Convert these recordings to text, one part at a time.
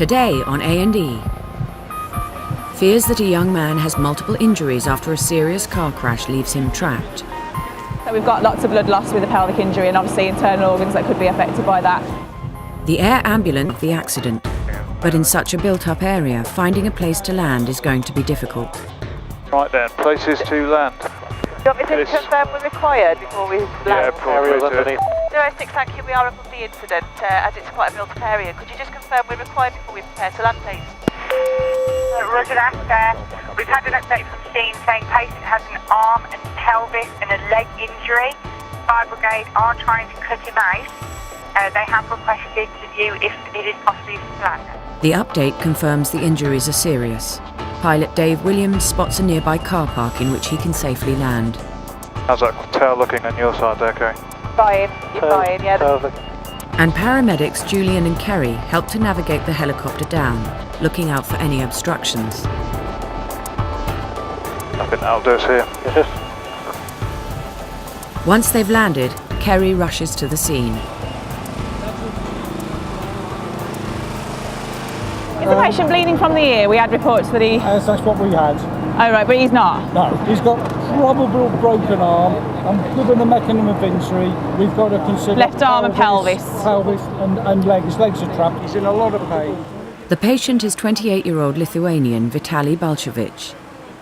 Today on A&E, fears that a young man has multiple injuries after a serious car crash leaves him trapped. So we've got lots of blood loss with a pelvic injury and obviously internal organs that could be affected by that. The air ambulance the accident, but in such a built-up area, finding a place to land is going to be difficult. Right then, places to land. Do you want me to confirm we're required before we land? Yeah, probably. 06, thank you, we are up on the incident as it's quite a built-up area. Could you just confirm we're required before we prepare to land, please? Roger that. We've had an update from the scene saying patient has an arm and pelvis and a leg injury. Fire brigade are trying to cut him out. They have requested to view if it is possibly flat. The update confirms the injuries are serious. Pilot Dave Williams spots a nearby car park in which he can safely land. How's that tail looking on your side there, Kerry? Fine, you're fine, yeah. And paramedics Julian and Kerry help to navigate the helicopter down, looking out for any obstructions. I think that'll do us here. Once they've landed, Kerry rushes to the scene. Is the patient bleeding from the ear? We had reports that he... That's what we had. Oh right, but he's not? No, he's got probable broken arm, and given the mechanism of injury, we've got to consider... Left arm and pelvis. Pelvis and legs. His legs are trapped. He's in a lot of pain. The patient is 28-year-old Lithuanian Vitaly Balchevich.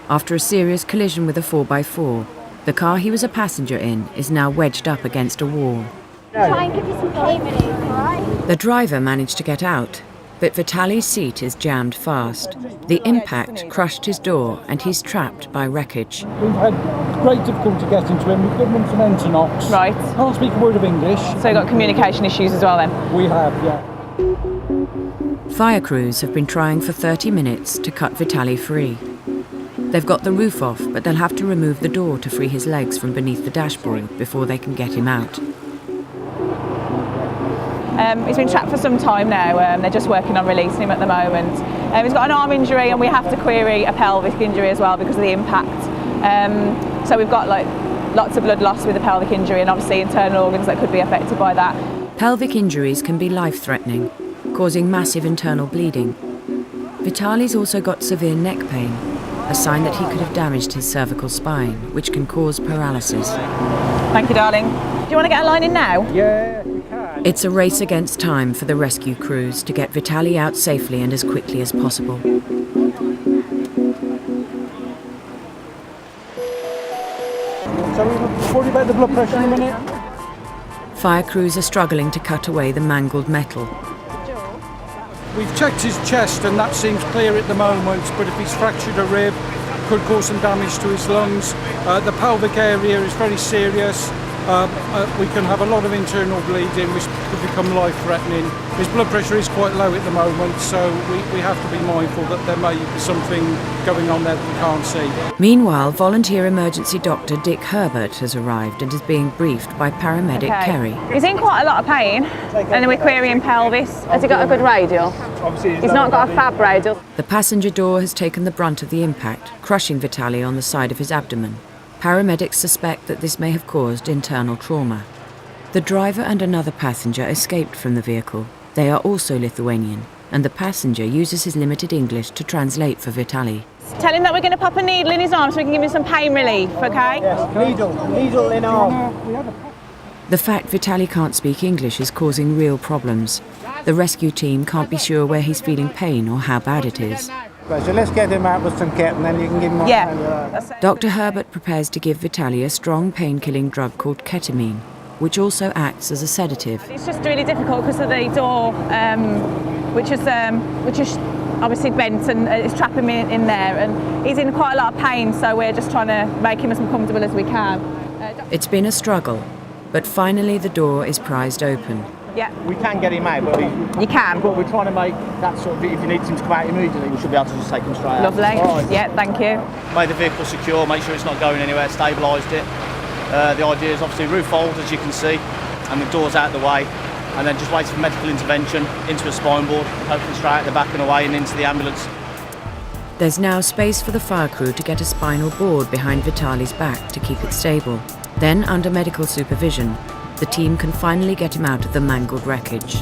After a serious collision with a 4x4, the car he was a passenger in is now wedged up against a wall. Try and give you some pain relief, alright? The driver managed to get out, but Vitaly's seat is jammed fast. The impact crushed his door and he's trapped by wreckage. We've had great difficulty getting to him. We've given him some Entonox. Right. Can't speak a word of English. So you've got communication issues as well then? We have, yeah. Fire crews have been trying for 30 minutes to cut Vitaly free. They've got the roof off, but they'll have to remove the door to free his legs from beneath the dashboard before they can get him out. He's been trapped for some time now. They're just working on releasing him at the moment. He's got an arm injury and we have to query a pelvic injury as well because of the impact. So we've got lots of blood loss with a pelvic injury and obviously internal organs that could be affected by that. Pelvic injuries can be life-threatening, causing massive internal bleeding. Vitaly's also got severe neck pain, a sign that he could have damaged his cervical spine, which can cause paralysis. Thank you, darling. Do you want to get a line in now? Yeah, we can. It's a race against time for the rescue crews to get Vitaly out safely and as quickly as possible. So we'll worry about the blood pressure in a minute. Fire crews are struggling to cut away the mangled metal. We've checked his chest and that seems clear at the moment, but if he's fractured a rib, could cause some damage to his lungs. The pelvic area is very serious. We can have a lot of internal bleeding, which could become life-threatening. His blood pressure is quite low at the moment, so we have to be mindful that there may be something going on there that we can't see. Meanwhile, volunteer emergency doctor Dick Herbert has arrived and is being briefed by paramedic Kerry. He's in quite a lot of pain, and then we're querying pelvis. Has he got a good radial? He's not got a fab radial. The passenger door has taken the brunt of the impact, crushing Vitaly on the side of his abdomen. Paramedics suspect that this may have caused internal trauma. The driver and another passenger escaped from the vehicle. They are also Lithuanian, and the passenger uses his limited English to translate for Vitaly. Tell him that we're going to pop a needle in his arm so we can give him some pain relief, okay? Yes, needle in arm. The fact Vitaly can't speak English is causing real problems. The rescue team can't be sure where he's feeling pain or how bad it is. Right, so let's get him out with some kit and then you can give him more pain. Dr. Herbert prepares to give Vitaly a strong pain-killing drug called ketamine, which also acts as a sedative. It's just really difficult because of the door, which is obviously bent and it's trapping me in there, and he's in quite a lot of pain, so we're just trying to make him as comfortable as we can. It's been a struggle, but finally the door is prized open. Yeah. We can get him out, but you can. But we're trying to make that sort of, if you need him to come out immediately, we should be able to just take him straight out. Lovely. Right. Yeah, thank you. Made the vehicle secure, make sure it's not going anywhere, stabilised it. The idea is obviously roof fold, as you can see, and the door's out the way, and then just waiting for medical intervention into a spine board, hopefully straight out the back and away and into the ambulance. There's now space for the fire crew to get a spinal board behind Vitaly's back to keep it stable. Then, under medical supervision, the team can finally get him out of the mangled wreckage.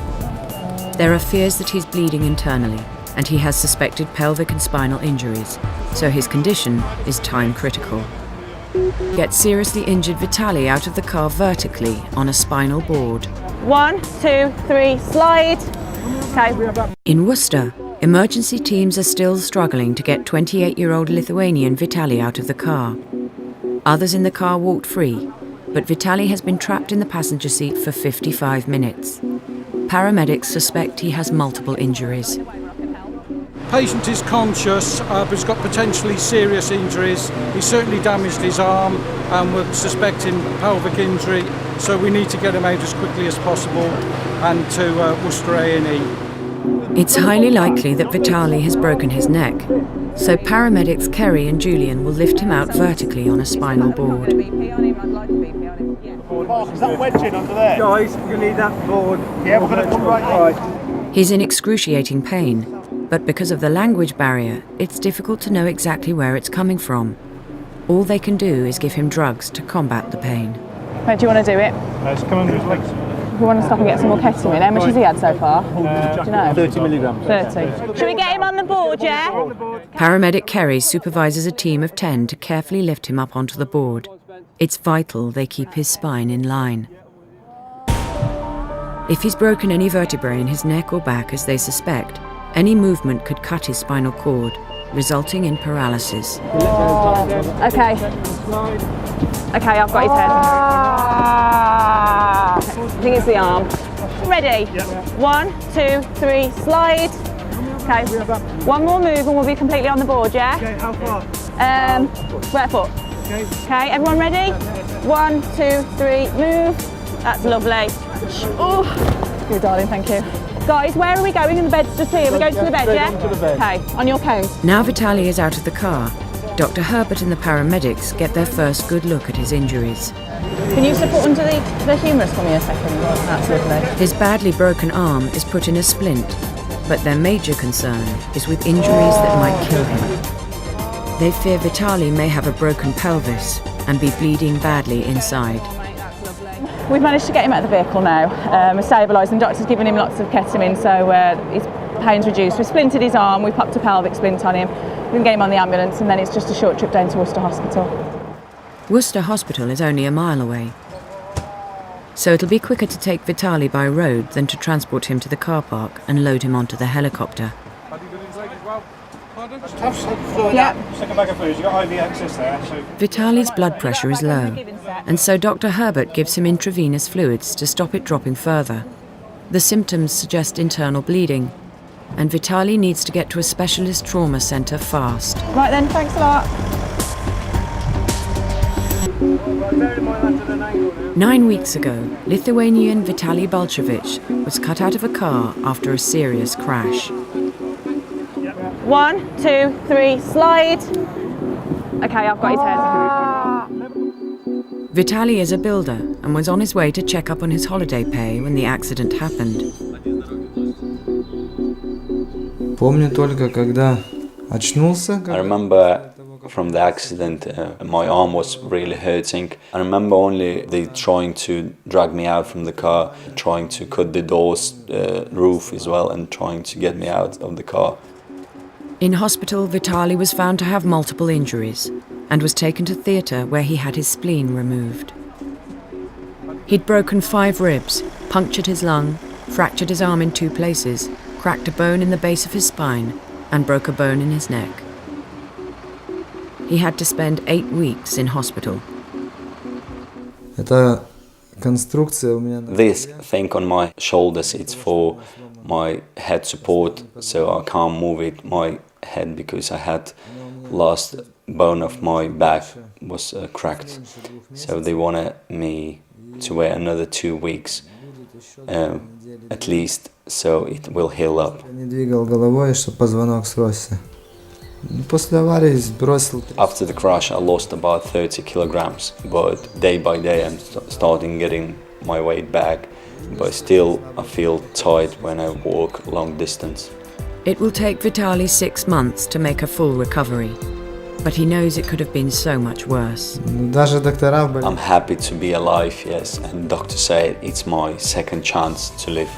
There are fears that he's bleeding internally, and he has suspected pelvic and spinal injuries, so his condition is time critical. Get seriously injured Vitaly out of the car vertically on a spinal board. 1, 2, 3, slide. Okay. In Worcester, emergency teams are still struggling to get 28-year-old Lithuanian Vitaly out of the car. Others in the car walked free, but Vitaly has been trapped in the passenger seat for 55 minutes. Paramedics suspect he has multiple injuries. Patient is conscious, but has got potentially serious injuries. He's certainly damaged his arm, and we're suspecting pelvic injury, so we need to get him out as quickly as possible and to Worcester A&E. It's highly likely that Vitaly has broken his neck, so paramedics Kerry and Julian will lift him out vertically on a spinal board. Is that wedging under there? Guys, you need that board. Yeah, we're going to come right. He's in excruciating pain, but because of the language barrier, it's difficult to know exactly where it's coming from. All they can do is give him drugs to combat the pain. Right, do you want to do it? Let's come under his legs. We want to stop and get some more ketamine. How much has he had so far? Do you know? 30 milligrams. 30. Should we get him on the board, yeah? Paramedic Kerry supervises a team of 10 to carefully lift him up onto the board. It's vital they keep his spine in line. If he's broken any vertebrae in his neck or back, as they suspect, any movement could cut his spinal cord, resulting in paralysis. Okay. Okay, I've got his head. I think it's the arm. Ready? 1, 2, 3, slide. Okay. One more move and we'll be completely on the board, yeah? Okay, how far? Square foot. Okay, everyone ready? 1, 2, 3, move. That's lovely. Oh, good darling, thank you. Guys, where are we going? And the bed's just here. We're going to the bed, yeah? Okay, on your count. Now Vitaly is out of the car. Dr. Herbert and the paramedics get their first good look at his injuries. Can you support under the humerus for me a second? That's lovely. His badly broken arm is put in a splint, but their major concern is with injuries that might kill him. They fear Vitaly may have a broken pelvis and be bleeding badly inside. We've managed to get him out of the vehicle now. We're stabilised and the doctor's given him lots of ketamine, so his pain's reduced. We've splinted his arm, we've popped a pelvic splint on him, we can get him on the ambulance, and then it's just a short trip down to Worcester Hospital. Worcester Hospital is only a mile away, so it'll be quicker to take Vitaly by road than to transport him to the car park and load him onto the helicopter. Yeah. Second bag of food, you've got IV access there. So. Vitaly's blood pressure is low, and so Dr. Herbert gives him intravenous fluids to stop it dropping further. The symptoms suggest internal bleeding, and Vitaly needs to get to a specialist trauma centre fast. Right then, thanks a lot. 9 weeks ago, Lithuanian Vitaly Balchevich was cut out of a car after a serious crash. 1, 2, 3, slide. Okay, I've got his head. Vitaly is a builder and was on his way to check up on his holiday pay when the accident happened. I remember from the accident, my arm was really hurting. I remember only they trying to drag me out from the car, trying to cut the doors, roof as well, and trying to get me out of the car. In hospital, Vitaly was found to have multiple injuries and was taken to theatre where he had his spleen removed. He'd broken 5 ribs, punctured his lung, fractured his arm in 2 places, cracked a bone in the base of his spine, and broke a bone in his neck. He had to spend 8 weeks in hospital. This thing on my shoulders, it's for my head support, so I can't move it, my head, because I had last bone of my back was cracked. So they wanted me to wait another 2 weeks at least, so it will heal up. After the crash, I lost about 30 kilograms, but day by day I'm starting getting my weight back, but still I feel tight when I walk long distance. It will take Vitaly 6 months to make a full recovery, but he knows it could have been so much worse. I'm happy to be alive, yes, and doctor said it's my second chance to live.